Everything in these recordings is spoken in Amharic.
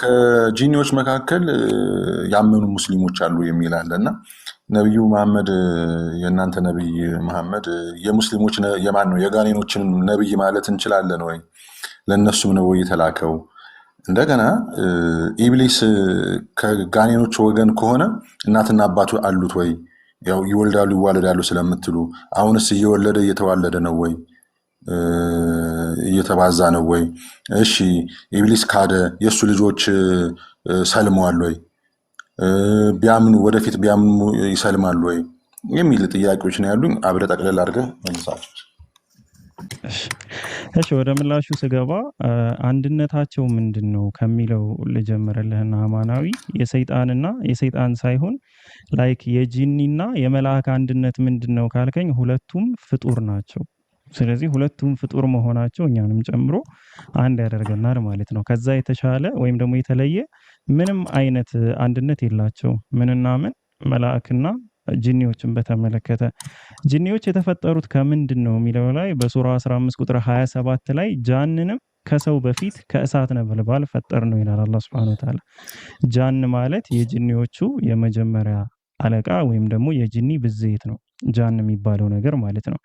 ከጂኒዎች መካከል ያመኑ ሙስሊሞች አሉ የሚል አለ እና ነቢዩ መሐመድ የእናንተ ነቢይ መሐመድ የሙስሊሞች የማን ነው የጋኔኖችን ነቢይ ማለት እንችላለን ወይ? ለእነሱም ነው ወይ የተላከው? እንደገና ኢብሊስ ከጋኔኖች ወገን ከሆነ እናትና አባቱ አሉት ወይ? ያው ይወልዳሉ ይዋለዳሉ ስለምትሉ አሁንስ እየወለደ እየተዋለደ ነው ወይ? እየተባዛ ነው ወይ? እሺ ኢብሊስ ካደ፣ የእሱ ልጆች ሰልመዋል ወይ? ቢያምኑ ወደፊት ቢያምኑ ይሰልማሉ ወይ የሚል ጥያቄዎች ነው ያሉኝ። አብረ ጠቅለል አድርገህ መልሳቸው። እሺ ወደ ምላሹ ስገባ አንድነታቸው ምንድን ነው ከሚለው ልጀምርልህና አማናዊ የሰይጣንና የሰይጣን ሳይሆን ላይክ የጂኒና የመላእክ አንድነት ምንድን ነው ካልከኝ ሁለቱም ፍጡር ናቸው። ስለዚህ ሁለቱም ፍጡር መሆናቸው እኛንም ጨምሮ አንድ ያደርገናል ማለት ነው። ከዛ የተሻለ ወይም ደግሞ የተለየ ምንም አይነት አንድነት የላቸው። ምንና ምን መላእክና ጂኒዎችን በተመለከተ ጂኒዎች የተፈጠሩት ከምንድን ነው የሚለው ላይ በሱራ 15 ቁጥር 27 ላይ ጃንንም ከሰው በፊት ከእሳት ነበልባል ፈጠር ነው ይላል አላህ Subhanahu Wa Ta'ala። ጃን ማለት የጂኒዎቹ የመጀመሪያ አለቃ ወይም ደግሞ የጂኒ ብዜት ነው ጃን የሚባለው ነገር ማለት ነው።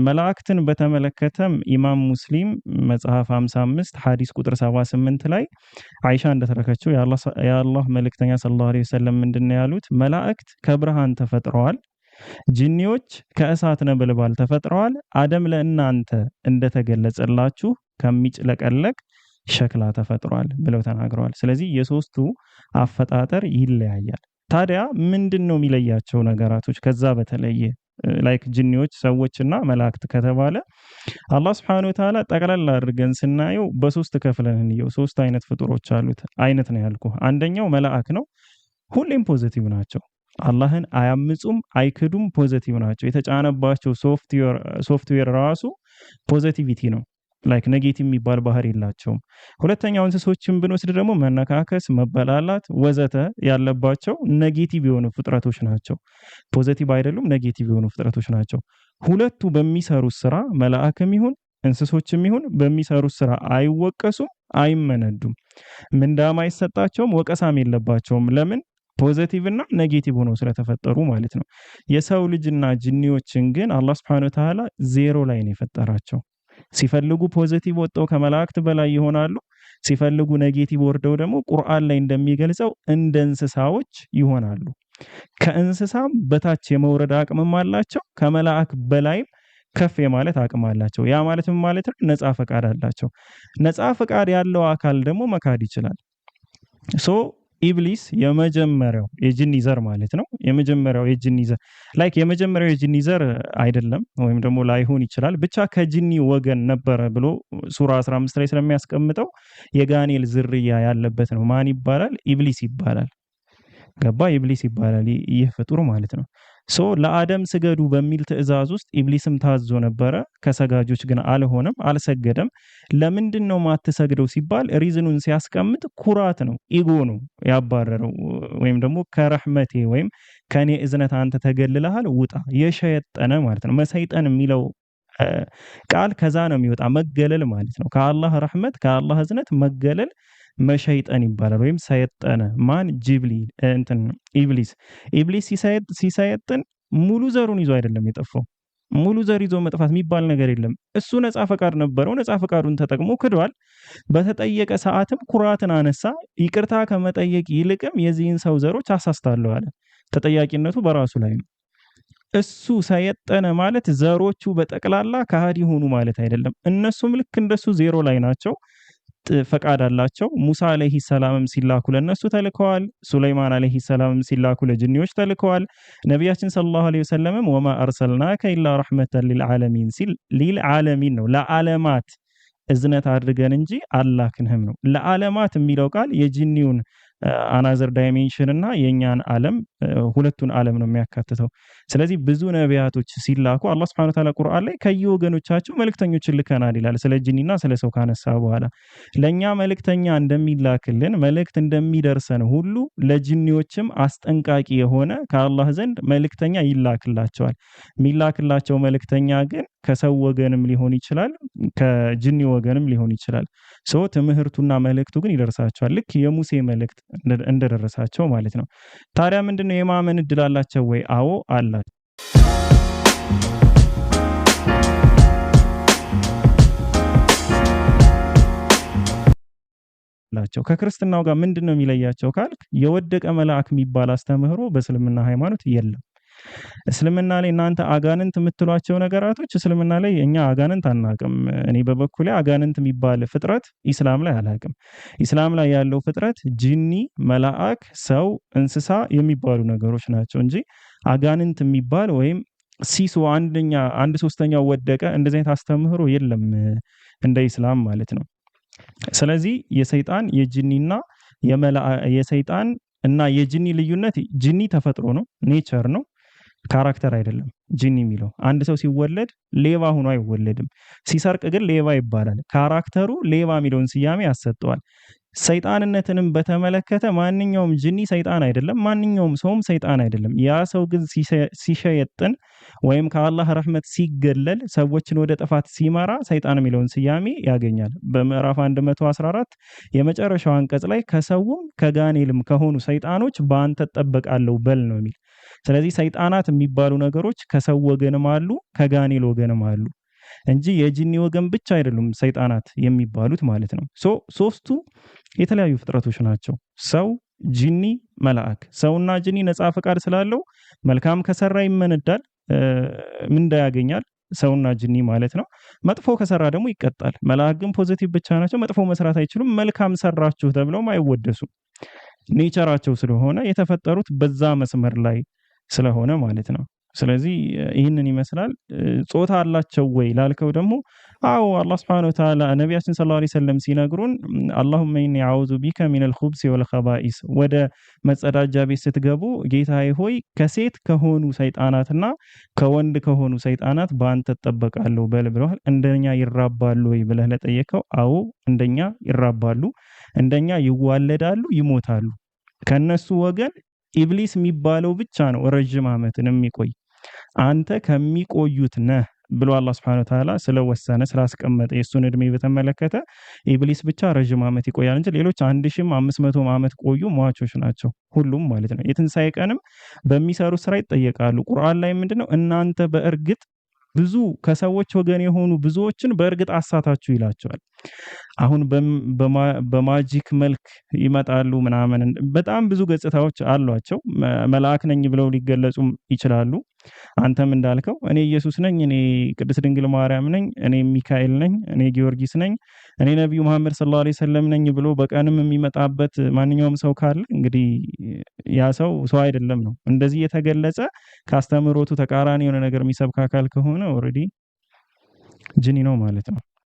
መላእክትን በተመለከተም ኢማም ሙስሊም መጽሐፍ 55 ሐዲስ ቁጥር 78 ላይ አይሻ እንደተረከችው የአላህ መልእክተኛ ሰለላሁ ዐለይሂ ወሰለም ምንድነው ያሉት? መላእክት ከብርሃን ተፈጥረዋል፣ ጂኒዎች ከእሳት ነበልባል ተፈጥረዋል፣ አደም ለእናንተ እንደተገለጸላችሁ ከሚጭለቀለቅ ሸክላ ተፈጥሯል ብለው ተናግረዋል። ስለዚህ የሶስቱ አፈጣጠር ይለያያል። ታዲያ ምንድነው የሚለያቸው ነገራቶች ከዛ በተለየ ላይክ ጂኒዎች ሰዎችና መላእክት ከተባለ አላህ Subhanahu Wa Ta'ala ጠቅላላ አድርገን ስናየው በሶስት ከፍለን እንየው። ሶስት አይነት ፍጡሮች አሉት አይነት ነው ያልኩህ። አንደኛው መላእክ ነው። ሁሌም ፖዚቲቭ ናቸው። አላህን አያምጹም፣ አይክዱም፣ ፖዚቲቭ ናቸው። የተጫነባቸው ሶፍትዌር ራሱ ፖዚቲቪቲ ነው። ላይክ ኔጌቲቭ የሚባል ባህሪ የላቸውም። ሁለተኛው እንስሶችን ብንወስድ ደግሞ መነካከስ፣ መበላላት ወዘተ ያለባቸው ኔጌቲቭ የሆኑ ፍጥረቶች ናቸው። ፖዚቲቭ አይደሉም፣ ኔጌቲቭ የሆኑ ፍጥረቶች ናቸው። ሁለቱ በሚሰሩት ስራ መላእክም ይሁን እንስሶችም ይሁን በሚሰሩት ስራ አይወቀሱም፣ አይመነዱም፣ ምንዳም አይሰጣቸውም፣ ወቀሳም የለባቸውም። ለምን? ፖዚቲቭ እና ኔጌቲቭ ሆነው ስለተፈጠሩ ማለት ነው። የሰው ልጅና ጂኒዎችን ግን አላህ Subhanahu Wa Ta'ala ዜሮ ላይ ነው የፈጠራቸው። ሲፈልጉ ፖዚቲቭ ወጥተው ከመላእክት በላይ ይሆናሉ፣ ሲፈልጉ ኔጌቲቭ ወርደው ደግሞ ቁርአን ላይ እንደሚገልጸው እንደ እንስሳዎች ይሆናሉ። ከእንስሳም በታች የመውረድ አቅምም አላቸው፣ ከመላእክ በላይም ከፍ የማለት አቅም አላቸው። ያ ማለት ምን ማለት ነው? ነፃ ፈቃድ አላቸው። ነፃ ፈቃድ ያለው አካል ደግሞ መካድ ይችላል። ሶ ኢብሊስ የመጀመሪያው የጂኒ ዘር ማለት ነው። የመጀመሪያው የጂኒ ዘር ላይክ የመጀመሪያው የጂኒ ዘር አይደለም ወይም ደግሞ ላይሆን ይችላል። ብቻ ከጂኒ ወገን ነበረ ብሎ ሱራ 15 ላይ ስለሚያስቀምጠው የጋኔል ዝርያ ያለበት ነው። ማን ይባላል? ኢብሊስ ይባላል። ገባ? ኢብሊስ ይባላል ይህ ፍጡር ማለት ነው። ሶ ለአደም ስገዱ በሚል ትእዛዝ ውስጥ ኢብሊስም ታዞ ነበረ። ከሰጋጆች ግን አልሆነም፣ አልሰገደም። ለምንድን ነው ማትሰግደው ሲባል ሪዝኑን ሲያስቀምጥ ኩራት ነው፣ ኢጎ ነው ያባረረው። ወይም ደግሞ ከረህመቴ ወይም ከኔ እዝነት አንተ ተገልለሃል ውጣ፣ የሸየጠነ ማለት ነው። መሰይጠን የሚለው ቃል ከዛ ነው የሚወጣ፣ መገለል ማለት ነው። ከአላህ ረህመት ከአላህ እዝነት መገለል መሸይጠን ይባላል። ወይም ሰይጠነ ማን? ጂብሊ እንትን ኢብሊስ ሲሰይጥን ሙሉ ዘሩን ይዞ አይደለም የጠፋው። ሙሉ ዘር ይዞ መጥፋት የሚባል ነገር የለም። እሱ ነፃ ፈቃድ ነበረው፣ ነፃ ፈቃዱን ተጠቅሞ ክዷል። በተጠየቀ ሰዓትም ኩራትን አነሳ። ይቅርታ ከመጠየቅ ይልቅም የዚህን ሰው ዘሮች አሳስታለሁ አለ። ተጠያቂነቱ በራሱ ላይ ነው። እሱ ሰየጠነ ማለት ዘሮቹ በጠቅላላ ከሃዲ ሆኑ ማለት አይደለም። እነሱም ልክ እንደሱ ዜሮ ላይ ናቸው፣ ፈቃድ አላቸው። ሙሳ አለይሂ ሰላምም ሲላኩ ለነሱ ተልከዋል። ሱለይማን አለይሂ ሰላምም ሲላኩ ለጅኒዎች ተልከዋል። ነቢያችን ሰለላሁ ዐለይሂ ወሰለም ወማ አርሰልናከ ኢላ ረሕመተን ሊልዓለሚን ሲል ሊልዓለሚን ነው፣ ለዓለማት እዝነት አድርገን እንጂ አላክንህም ነው። ለዓለማት የሚለው ቃል የጂኒውን አናዘር ዳይሜንሽን እና የኛን ዓለም ሁለቱን ዓለም ነው የሚያካትተው። ስለዚህ ብዙ ነቢያቶች ሲላኩ አላህ Subhanahu Wa Ta'ala ቁርአን ላይ ከየወገኖቻቸው መልእክተኞችን ልከናል ይላል። ስለ ጂኒና ስለ ሰው ካነሳ በኋላ ለኛ መልእክተኛ እንደሚላክልን መልእክት እንደሚደርሰን ሁሉ ለጂኒዎችም አስጠንቃቂ የሆነ ከአላህ ዘንድ መልእክተኛ ይላክላቸዋል። የሚላክላቸው መልእክተኛ ግን ከሰው ወገንም ሊሆን ይችላል፣ ከጂኒ ወገንም ሊሆን ይችላል። ሰው ትምህርቱና መልእክቱ ግን ይደርሳቸዋል። ልክ የሙሴ መልእክት እንደደረሳቸው ማለት ነው። ታዲያ ምንድነው የማመን እድል አላቸው ወይ? አዎ አላቸው። ከክርስትናው ጋር ምንድነው የሚለያቸው ካልክ የወደቀ መልአክ የሚባል አስተምህሮ በእስልምና ሃይማኖት የለም። እስልምና ላይ እናንተ አጋንንት የምትሏቸው ነገራቶች እስልምና ላይ እኛ አጋንንት አናቅም። እኔ በበኩሌ አጋንንት የሚባል ፍጥረት ኢስላም ላይ አላቅም። ኢስላም ላይ ያለው ፍጥረት ጂኒ፣ መልአክ፣ ሰው፣ እንስሳ የሚባሉ ነገሮች ናቸው እንጂ አጋንንት የሚባል ወይም ሲሶ አንድ ሶስተኛው ወደቀ እንደዚህ አይነት አስተምህሮ የለም እንደ ኢስላም ማለት ነው። ስለዚህ የሰይጣን የጂኒና የሰይጣን እና የጂኒ ልዩነት ጂኒ ተፈጥሮ ነው፣ ኔቸር ነው፣ ካራክተር አይደለም። ጂኒ የሚለው አንድ ሰው ሲወለድ ሌባ ሆኖ አይወለድም። ሲሰርቅ ግን ሌባ ይባላል። ካራክተሩ ሌባ የሚለውን ስያሜ ያሰጠዋል። ሰይጣንነትንም በተመለከተ ማንኛውም ጂኒ ሰይጣን አይደለም፣ ማንኛውም ሰውም ሰይጣን አይደለም። ያ ሰው ግን ሲሸየጥን ወይም ከአላህ ረህመት ሲገለል ሰዎችን ወደ ጥፋት ሲመራ ሰይጣን የሚለውን ስያሜ ያገኛል። በምዕራፍ 114 የመጨረሻው አንቀጽ ላይ ከሰውም ከጋኔልም ከሆኑ ሰይጣኖች በአንተ እጠበቃለሁ በል ነው የሚል። ስለዚህ ሰይጣናት የሚባሉ ነገሮች ከሰው ወገንም አሉ፣ ከጋኔል ወገንም አሉ እንጂ የጂኒ ወገን ብቻ አይደሉም ሰይጣናት የሚባሉት ማለት ነው። ሶስቱ የተለያዩ ፍጥረቶች ናቸው። ሰው፣ ጂኒ፣ መልአክ። ሰውና ጂኒ ነፃ ፈቃድ ስላለው መልካም ከሰራ ይመነዳል፣ ምንዳ ያገኛል። ሰውና ጂኒ ማለት ነው። መጥፎ ከሰራ ደግሞ ይቀጣል። መልአክ ግን ፖዚቲቭ ብቻ ናቸው፣ መጥፎ መስራት አይችሉም። መልካም ሰራችሁ ተብለውም አይወደሱም። ኔቸራቸው ስለሆነ የተፈጠሩት በዛ መስመር ላይ ስለሆነ ማለት ነው። ስለዚህ ይህንን ይመስላል። ጾታ አላቸው ወይ ላልከው ደግሞ አዎ አላህ Subhanahu Wa Ta'ala ነቢያችን ሰለላሁ ዐለይሂ ወሰለም ሲነግሩን አላሁመ ኢኒ አዑዙ ቢከ ሚነል ኹብሲ ወል ኸባኢስ፣ ወደ መጸዳጃ ቤት ስትገቡ ጌታዬ ሆይ ከሴት ከሆኑ ሰይጣናትና ከወንድ ከሆኑ ሰይጣናት በአንተ እጠበቃለሁ በል ብለዋል። እንደኛ ይራባሉ ወይ ብለህ ለጠየቀው አዎ እንደኛ ይራባሉ፣ እንደኛ ይዋለዳሉ፣ ይሞታሉ። ከነሱ ወገን ኢብሊስ የሚባለው ብቻ ነው ረጅም ዓመትን የሚቆይ። አንተ ከሚቆዩት ነህ ብሎ አላህ Subhanahu Wa Ta'ala ስለወሰነ ስላስቀመጠ የሱን እድሜ በተመለከተ ኢብሊስ ብቻ ረጅም ዓመት ይቆያል እንጂ ሌሎች 1500 ዓመት ቆዩ ሟቾች ናቸው ሁሉም ማለት ነው። የትንሳኤ ቀንም በሚሰሩ ስራ ይጠየቃሉ። ቁርአን ላይ ምንድነው እናንተ በእርግጥ ብዙ ከሰዎች ወገን የሆኑ ብዙዎችን በእርግጥ አሳታችሁ ይላቸዋል። አሁን በማጂክ መልክ ይመጣሉ ምናምን በጣም ብዙ ገጽታዎች አሏቸው። መልአክ ነኝ ብለው ሊገለጹም ይችላሉ። አንተም እንዳልከው እኔ ኢየሱስ ነኝ፣ እኔ ቅድስት ድንግል ማርያም ነኝ፣ እኔ ሚካኤል ነኝ፣ እኔ ጊዮርጊስ ነኝ፣ እኔ ነብዩ መሐመድ ሰለላሁ ዐለይሂ ወሰለም ነኝ ብሎ በቀንም የሚመጣበት ማንኛውም ሰው ካለ እንግዲህ ያ ሰው አይደለም ነው። እንደዚህ የተገለጸ ካስተምሮቱ ተቃራኒ የሆነ ነገር የሚሰብክ አካል ከሆነ ኦሬዲ ጂኒ ነው ማለት ነው።